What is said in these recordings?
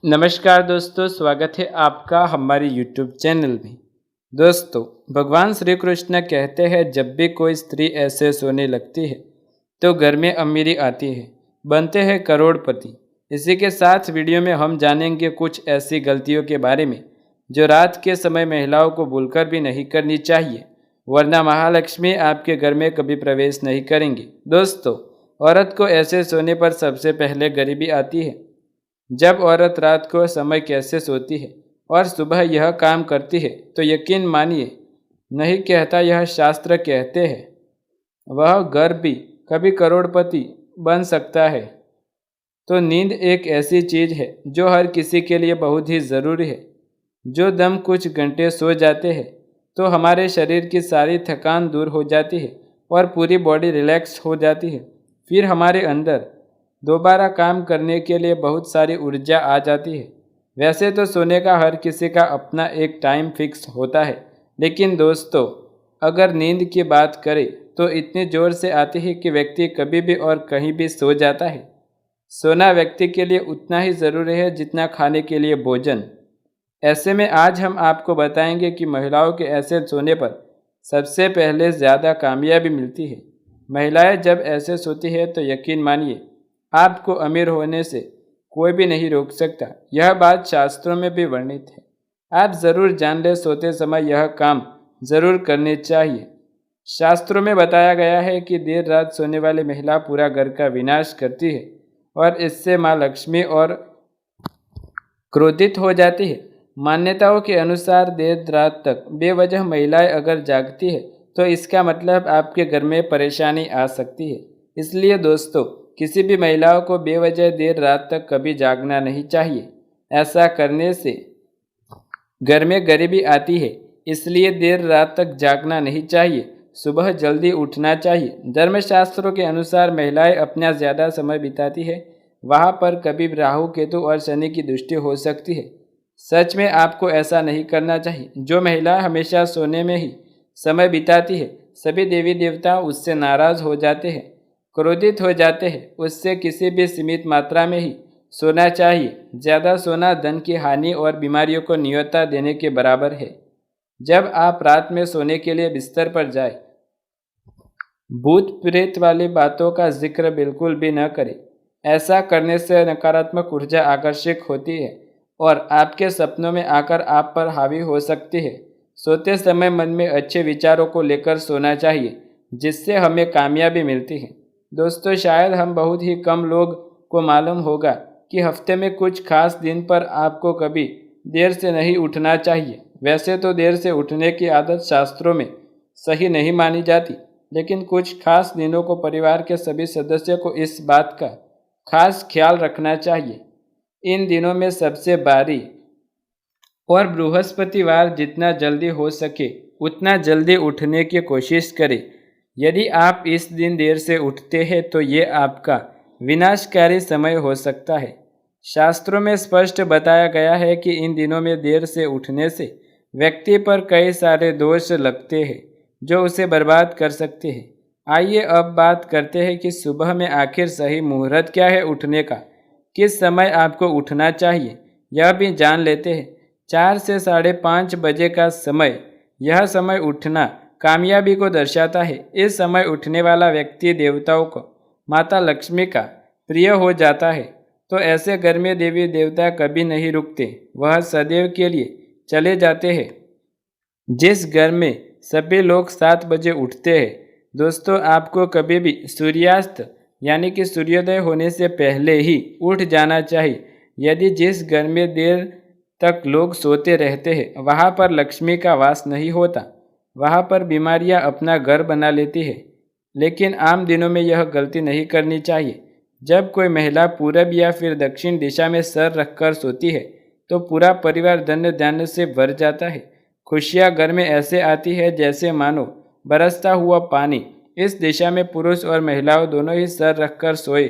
नमस्कार दोस्तों, स्वागत है आपका हमारे YouTube चैनल में। दोस्तों, भगवान श्री कृष्ण कहते हैं जब भी कोई स्त्री ऐसे सोने लगती है तो घर में अमीरी आती है, बनते हैं करोड़पति। इसी के साथ वीडियो में हम जानेंगे कुछ ऐसी गलतियों के बारे में जो रात के समय महिलाओं को भूलकर भी नहीं करनी चाहिए, वरना महालक्ष्मी आपके घर में कभी प्रवेश नहीं करेंगी। दोस्तों, औरत को ऐसे सोने पर सबसे पहले गरीबी आती है। जब औरत रात को समय कैसे सोती है और सुबह यह काम करती है तो यकीन मानिए, नहीं कहता यह शास्त्र कहते हैं, वह घर भी कभी करोड़पति बन सकता है। तो नींद एक ऐसी चीज़ है जो हर किसी के लिए बहुत ही ज़रूरी है। जो दम कुछ घंटे सो जाते हैं तो हमारे शरीर की सारी थकान दूर हो जाती है और पूरी बॉडी रिलैक्स हो जाती है। फिर हमारे अंदर दोबारा काम करने के लिए बहुत सारी ऊर्जा आ जाती है। वैसे तो सोने का हर किसी का अपना एक टाइम फिक्स होता है, लेकिन दोस्तों, अगर नींद की बात करें तो इतनी ज़ोर से आती है कि व्यक्ति कभी भी और कहीं भी सो जाता है। सोना व्यक्ति के लिए उतना ही ज़रूरी है जितना खाने के लिए भोजन। ऐसे में आज हम आपको बताएंगे कि महिलाओं के ऐसे सोने पर सबसे पहले ज़्यादा कामयाबी मिलती है। महिलाएं जब ऐसे सोती है तो यकीन मानिए, आपको अमीर होने से कोई भी नहीं रोक सकता। यह बात शास्त्रों में भी वर्णित है। आप ज़रूर जान ले, सोते समय यह काम ज़रूर करने चाहिए। शास्त्रों में बताया गया है कि देर रात सोने वाली महिला पूरा घर का विनाश करती है और इससे माँ लक्ष्मी और क्रोधित हो जाती है। मान्यताओं के अनुसार देर रात तक बेवजह महिलाएं अगर जागती है तो इसका मतलब आपके घर में परेशानी आ सकती है। इसलिए दोस्तों, किसी भी महिलाओं को बेवजह देर रात तक कभी जागना नहीं चाहिए। ऐसा करने से घर में गरीबी आती है, इसलिए देर रात तक जागना नहीं चाहिए। सुबह जल्दी उठना चाहिए। धर्मशास्त्रों के अनुसार महिलाएं अपना ज़्यादा समय बिताती है, वहाँ पर कभी राहु, केतु और शनि की दृष्टि हो सकती है। सच में आपको ऐसा नहीं करना चाहिए। जो महिला हमेशा सोने में ही समय बिताती है, सभी देवी देवता उससे नाराज़ हो जाते हैं, क्रोधित हो जाते हैं। उससे किसी भी सीमित मात्रा में ही सोना चाहिए। ज़्यादा सोना धन की हानि और बीमारियों को न्योता देने के बराबर है। जब आप रात में सोने के लिए बिस्तर पर जाए, भूत प्रेत वाली बातों का जिक्र बिल्कुल भी न करें। ऐसा करने से नकारात्मक ऊर्जा आकर्षित होती है और आपके सपनों में आकर आप पर हावी हो सकती है। सोते समय मन में अच्छे विचारों को लेकर सोना चाहिए, जिससे हमें कामयाबी मिलती है। दोस्तों, शायद हम बहुत ही कम लोग को मालूम होगा कि हफ्ते में कुछ खास दिन पर आपको कभी देर से नहीं उठना चाहिए। वैसे तो देर से उठने की आदत शास्त्रों में सही नहीं मानी जाती, लेकिन कुछ खास दिनों को परिवार के सभी सदस्यों को इस बात का खास ख्याल रखना चाहिए। इन दिनों में सबसे बारी और बृहस्पतिवार जितना जल्दी हो सके उतना जल्दी उठने की कोशिश करें। यदि आप इस दिन देर से उठते हैं तो ये आपका विनाशकारी समय हो सकता है। शास्त्रों में स्पष्ट बताया गया है कि इन दिनों में देर से उठने से व्यक्ति पर कई सारे दोष लगते हैं जो उसे बर्बाद कर सकते हैं। आइए अब बात करते हैं कि सुबह में आखिर सही मुहूर्त क्या है उठने का। किस समय आपको उठना चाहिए यह भी जान लेते हैं। 4 से 5:30 बजे का समय, यह समय उठना कामयाबी को दर्शाता है। इस समय उठने वाला व्यक्ति देवताओं को माता लक्ष्मी का प्रिय हो जाता है, तो ऐसे घर में देवी देवता कभी नहीं रुकते, वह सदैव के लिए चले जाते हैं। जिस घर में सभी लोग 7 बजे उठते हैं, दोस्तों, आपको कभी भी सूर्यास्त यानी कि सूर्योदय होने से पहले ही उठ जाना चाहिए। यदि जिस घर में देर तक लोग सोते रहते हैं वहाँ पर लक्ष्मी का वास नहीं होता, वहाँ पर बीमारियाँ अपना घर बना लेती है। लेकिन आम दिनों में यह गलती नहीं करनी चाहिए। जब कोई महिला पूरब या फिर दक्षिण दिशा में सर रखकर सोती है तो पूरा परिवार धन्य धान्य से भर जाता है। खुशियाँ घर में ऐसे आती है जैसे मानो बरसता हुआ पानी। इस दिशा में पुरुष और महिलाओं दोनों ही सर रखकर सोए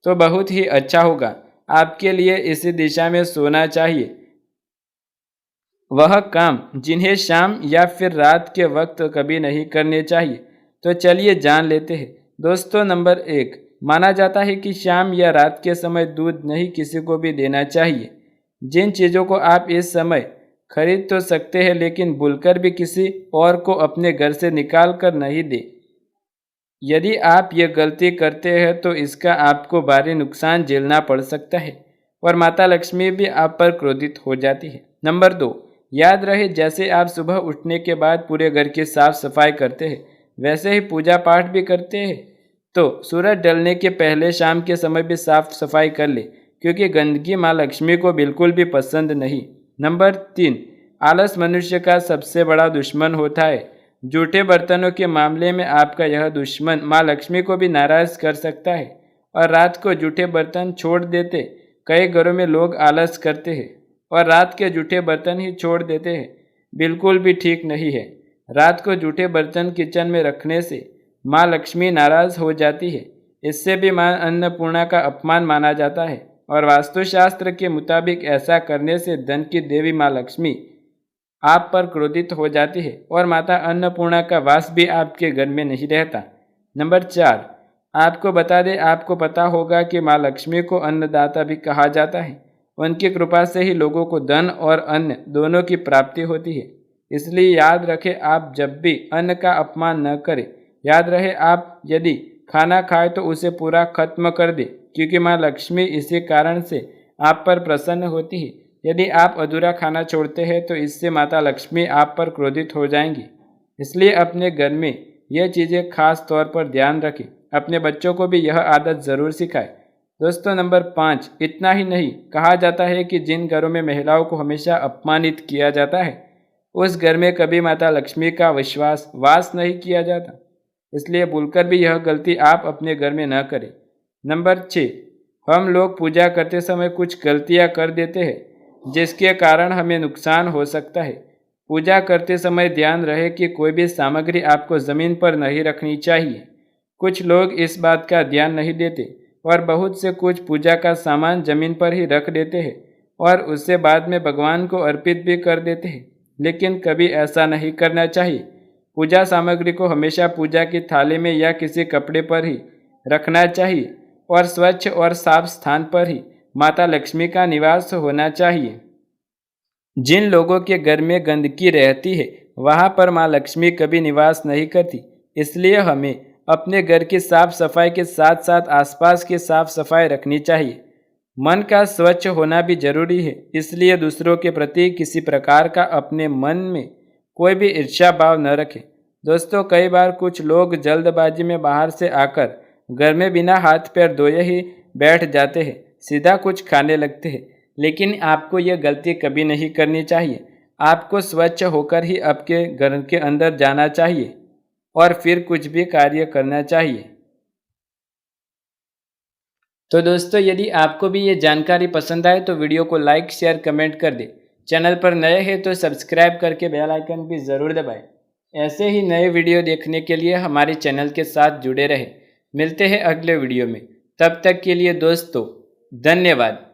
तो बहुत ही अच्छा होगा। आपके लिए इसी दिशा में सोना चाहिए। वह काम जिन्हें शाम या फिर रात के वक्त कभी नहीं करने चाहिए। तो चलिए जान लेते हैं। दोस्तों, नंबर 1, माना जाता है कि शाम या रात के समय दूध नहीं किसी को भी देना चाहिए। जिन चीज़ों को आप इस समय खरीद तो सकते हैं, लेकिन भूलकर भी किसी और को अपने घर से निकाल कर नहीं दे। यदि आप ये गलती करते हैं तो इसका आपको भारी नुकसान झेलना पड़ सकता है और माता लक्ष्मी भी आप पर क्रोधित हो जाती है। नंबर 2, याद रहे, जैसे आप सुबह उठने के बाद पूरे घर की साफ सफाई करते हैं, वैसे ही पूजा पाठ भी करते हैं। तो सूरज ढलने के पहले शाम के समय भी साफ सफाई कर ले, क्योंकि गंदगी माँ लक्ष्मी को बिल्कुल भी पसंद नहीं। नंबर 3, आलस मनुष्य का सबसे बड़ा दुश्मन होता है। जूठे बर्तनों के मामले में आपका यह दुश्मन माँ लक्ष्मी को भी नाराज कर सकता है और रात को जूठे बर्तन छोड़ देते। कई घरों में लोग आलस करते हैं और रात के जूठे बर्तन ही छोड़ देते हैं। बिल्कुल भी ठीक नहीं है। रात को जूठे बर्तन किचन में रखने से माँ लक्ष्मी नाराज हो जाती है। इससे भी माँ अन्नपूर्णा का अपमान माना जाता है और वास्तुशास्त्र के मुताबिक ऐसा करने से धन की देवी माँ लक्ष्मी आप पर क्रोधित हो जाती है और माता अन्नपूर्णा का वास भी आपके घर में नहीं रहता। नंबर 4, आपको बता दें, आपको पता होगा कि माँ लक्ष्मी को अन्नदाता भी कहा जाता है। उनकी कृपा से ही लोगों को धन और अन्न दोनों की प्राप्ति होती है। इसलिए याद रखें, आप जब भी अन्न का अपमान न करें। याद रहे, आप यदि खाना खाए तो उसे पूरा खत्म कर दे, क्योंकि माँ लक्ष्मी इसी कारण से आप पर प्रसन्न होती है। यदि आप अधूरा खाना छोड़ते हैं तो इससे माता लक्ष्मी आप पर क्रोधित हो जाएंगी। इसलिए अपने घर में यह चीज़ें खास तौर पर ध्यान रखें। अपने बच्चों को भी यह आदत ज़रूर सिखाएं। दोस्तों, नंबर 5, इतना ही नहीं, कहा जाता है कि जिन घरों में महिलाओं को हमेशा अपमानित किया जाता है, उस घर में कभी माता लक्ष्मी का विश्वास वास नहीं किया जाता। इसलिए भूलकर भी यह गलती आप अपने घर में न करें। नंबर 6, हम लोग पूजा करते समय कुछ गलतियां कर देते हैं जिसके कारण हमें नुकसान हो सकता है। पूजा करते समय ध्यान रहे कि कोई भी सामग्री आपको ज़मीन पर नहीं रखनी चाहिए। कुछ लोग इस बात का ध्यान नहीं देते और बहुत से कुछ पूजा का सामान ज़मीन पर ही रख देते हैं और उससे बाद में भगवान को अर्पित भी कर देते हैं। लेकिन कभी ऐसा नहीं करना चाहिए। पूजा सामग्री को हमेशा पूजा की थाली में या किसी कपड़े पर ही रखना चाहिए और स्वच्छ और साफ स्थान पर ही माता लक्ष्मी का निवास होना चाहिए। जिन लोगों के घर में गंदगी रहती है, वहाँ पर माँ लक्ष्मी कभी निवास नहीं करती। इसलिए हमें अपने घर की साफ सफाई के साथ साथ आसपास की साफ सफाई रखनी चाहिए। मन का स्वच्छ होना भी जरूरी है। इसलिए दूसरों के प्रति किसी प्रकार का अपने मन में कोई भी ईर्ष्या भाव न रखें। दोस्तों, कई बार कुछ लोग जल्दबाजी में बाहर से आकर घर में बिना हाथ पैर धोए ही बैठ जाते हैं, सीधा कुछ खाने लगते हैं। लेकिन आपको यह गलती कभी नहीं करनी चाहिए। आपको स्वच्छ होकर ही आपके घर के अंदर जाना चाहिए और फिर कुछ भी कार्य करना चाहिए। तो दोस्तों, यदि आपको भी ये जानकारी पसंद आए तो वीडियो को लाइक, शेयर, कमेंट कर दें। चैनल पर नए हैं तो सब्सक्राइब करके बेल आइकन भी ज़रूर दबाएं। ऐसे ही नए वीडियो देखने के लिए हमारे चैनल के साथ जुड़े रहें। मिलते हैं अगले वीडियो में। तब तक के लिए दोस्तों, धन्यवाद।